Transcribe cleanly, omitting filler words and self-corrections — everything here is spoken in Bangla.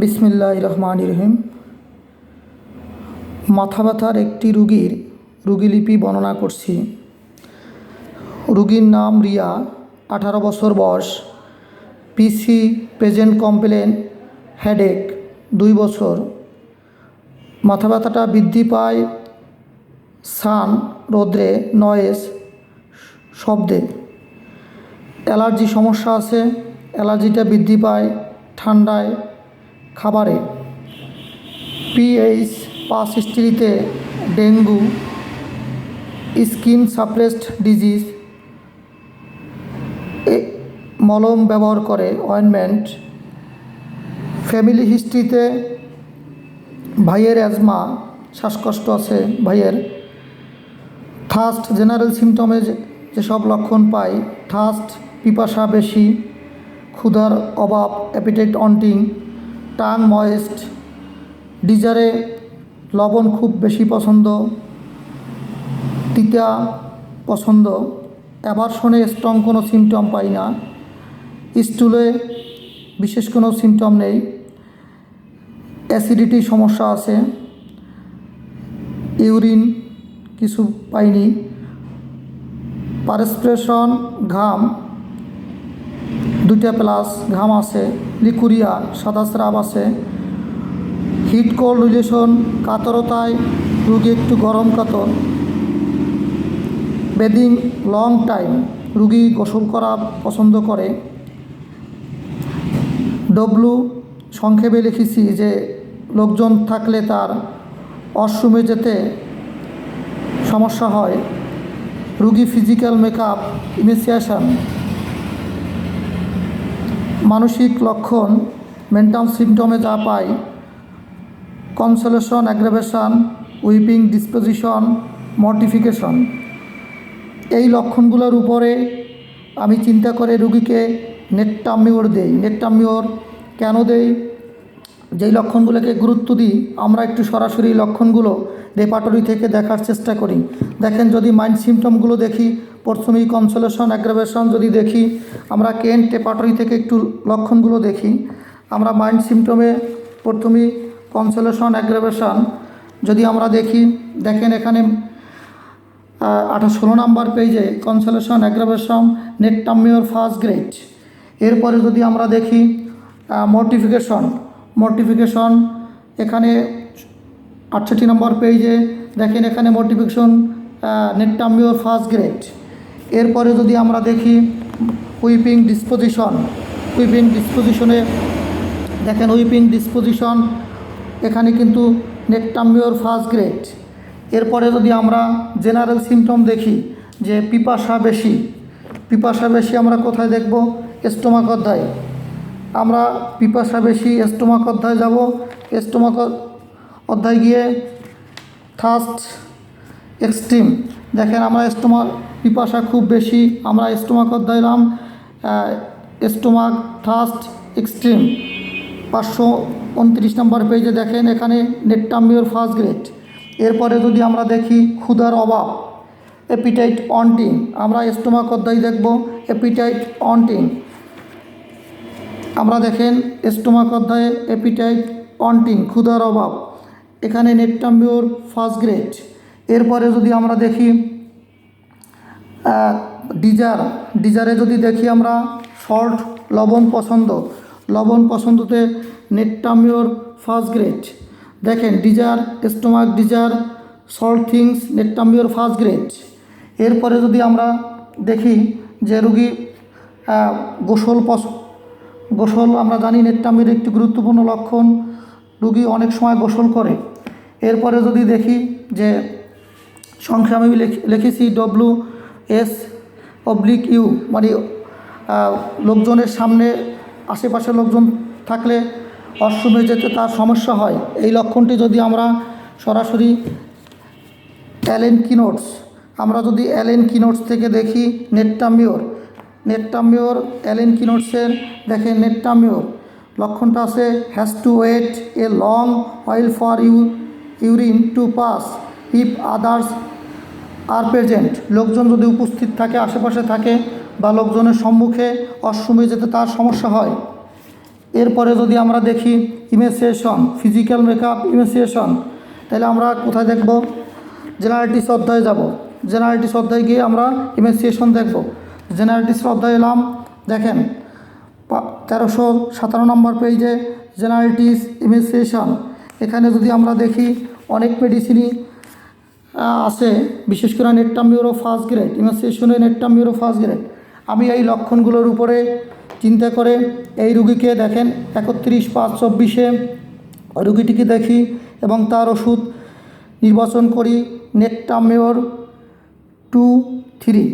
বিসমিল্লাহির রহমানির রহিম। মাথা ব্যথার একটি রোগীলিপি বর্ণনা করছি। রোগীর নাম রিয়া, 18 বছর বয়স। পিসি প্রেজেন্ট কমপ্লেন হেডেক 2 বছর। মাথা ব্যথাটা বৃদ্ধি পায় সান, রোদ্রে, নয়েজ, শব্দে। অ্যালার্জি সমস্যা আছে, অ্যালার্জিটা বৃদ্ধি পায় ঠান্ডায়, খাবারে। পিএইচ পাস হিস্ট্রিতে ডেঙ্গু, স্কিন সাপ্রেসড ডিজিজ, মলম ব্যবহার করে, অয়েনমেন্ট। ফ্যামিলি হিস্ট্রিতে ভাইয়ের অ্যাজমা, শ্বাসকষ্ট আছে ভাইয়ের। থার্স্ট জেনারেল সিমটমে যেসব লক্ষণ পাই: থার্স্ট, পিপাসা বেশি, ক্ষুধার অভাব, অ্যাপিটাইট অন্টিং, টাং ময়েস্ট, ডিজারে লবণ খুব বেশি পছন্দ, তিতা পছন্দ। অ্যাভারশনে স্ট্রং কোনো সিমটম পাই না। স্টুলে বিশেষ কোনো সিমটম নেই। অ্যাসিডিটি সমস্যা আছে, ইউরিন কিছু পাইনি। পারস্পিরেশন, ঘাম 2+ ঘাম আছে। লিকুরিয়া, সাদা স্রাব আছে। হিট কোল্ড রিলেশন, কাতরতায় রোগী একটু গরম কাতর। বেদিং লং টাইম, রোগী গোসল করা পছন্দ করে। ডব্লু সংক্ষেপে লিখেছি যে লোকজন থাকলে তার ওয়াশরুমে যেতে সমস্যা হয়। রোগী ফিজিক্যাল মেকআপ, ইনিশিয়েশন। মানসিক লক্ষণ, মেন্টাল সিমটমে যা পাই: কনসোলেশন, অ্যাগ্রাভেশন, উইপিং, ডিসপোজিশন, মর্টিফিকেশন। এই লক্ষণগুলোর উপরে আমি চিন্তা করে রোগীকে নেট্টামিওর দেই। নেট্টামিওর কেন দেই? যেই লক্ষণগুলোকে গুরুত্ব দিই, আমরা একটু সরাসরি লক্ষণগুলো রেপার্টরি থেকে দেখার চেষ্টা করি। দেখেন, যদি মাইন্ড সিমটমগুলো দেখি, প্রথমেই কনসোলেশন, অ্যাগ্রাভেশন যদি দেখি, আমরা কেন্ট রেপার্টরি থেকে একটু লক্ষণগুলো দেখি। আমরা মাইন্ড সিমটমে প্রথমেই কনসোলেশন, অ্যাগ্রাভেশন যদি আমরা দেখি, দেখেন এখানে 16 নম্বর পেজে কনসোলেশন, অ্যাগ্রাভেশন, নেট্টামিওর ফার্স্ট গ্রেড। এরপরে যদি আমরা দেখি মর্টিফিকেশন এখানে 68 নম্বর পেজে দেখেন, এখানে মর্টিফিকেশন, নেট্টামিওর ফার্স্ট গ্রেড। এরপরে যদি আমরা দেখি উইপিং ডিসপোজিশনে দেখেন, উইপিং ডিসপোজিশন এখানে কিন্তু নেট্টামিওর ফার্স্ট গ্রেড। এরপরে যদি আমরা জেনারেল সিমটম দেখি যে পিপাসা বেশি আমরা কোথায় দেখব? স্টোমাক অধ্যায়। আমরা পিপাসা বেশি স্টোমাক অধ্যায় যাব। স্টোমাক অধ্যায় গিয়ে থার্স্ট এক্সট্রিম, দেখেন আমরা পিপাসা খুব বেশি, আমরা স্টোমাক অধ্যায় এলাম। স্টোমাক থার্স্ট এক্সট্রিম 529 নম্বর পেজে দেখেন, এখানে নেট্টামিওর ফার্স্ট গ্রেড। এরপরে যদি আমরা দেখি ক্ষুধার অভাব, অ্যাপিটাইট অন্টিং, আমরা স্টোমাক অধ্যায় দেখব। অ্যাপিটাইট অন্টিং আমরা দেখেন স্টোমাক অধ্যায়ে অ্যাপিটাইট অন্টিং, ক্ষুধার অভাব, এখানে নেট্টামিওর ফার্স্ট গ্রেড। এরপরে যদি আমরা দেখি ডিজারে যদি দেখি আমরা সল্ট, লবণ পছন্দতে নেট্টামিওর ফার্স্ট গ্রেড। দেখেন স্টোমাক ডিজার, সল্ট থিংস, নেট্টামিওর ফার্স্ট গ্রেড। এরপরে যদি আমরা দেখি যে রোগী গোসল আমরা জানি নেট্টামিওর একটি গুরুত্বপূর্ণ লক্ষণ, রোগী অনেক সময় গোসল করে। এরপরে যদি দেখি যে সংখ্যা আমি লিখেছি WS/U, মানে লোকজনের সামনে আশেপাশে লোকজন থাকলে ওয়াশরুমে যেতে তার সমস্যা হয়। এই লক্ষণটি যদি আমরা সরাসরি অ্যালেন কিনোটস থেকে দেখি, নেট্টামিওর অ্যালেন কিনোটসের দেখেন, নেট্টামিওর লক্ষণটা আছে: has to wait a long while for urine to pass if others are present. লোকজন যদি উপস্থিত থাকে, আশেপাশে থাকে, বা লোকজনের সম্মুখে ওয়াশরুমে যেতে তার সমস্যা হয়। এরপরে যদি আমরা দেখি ইমেসিয়েশন, ফিজিক্যাল মেকআপ ইমেসিয়েশন, তাহলে আমরা কোথায় দেখব? জেনারেটিস অধ্যায়ে যাব। জেনারেটিস অধ্যায়ে গিয়ে আমরা ইমেসিয়েশন দেখব। জেনারেটিস অধ্যায়ে এলাম, দেখেন 1357 নম্বর পেজে জেনারেটিস ইমেসিয়েশন। এখানে যদি আমরা দেখি অনেক মেডিসিনই আছে, বিশেষ করে নেট্টাম বিউরো ফার্স্ট গ্রেড, ইমেসিয়েশনে নেট্টাম বিউরো ফার্স্ট গ্রেড। আমি এই লক্ষণগুলোর উপরে চিন্তা করে এই রুগীকে দেখেন 31/5/24 রুগীটিকে দেখি এবং তার ওষুধ নির্বাচন করি নেট্টামিওর 2-3।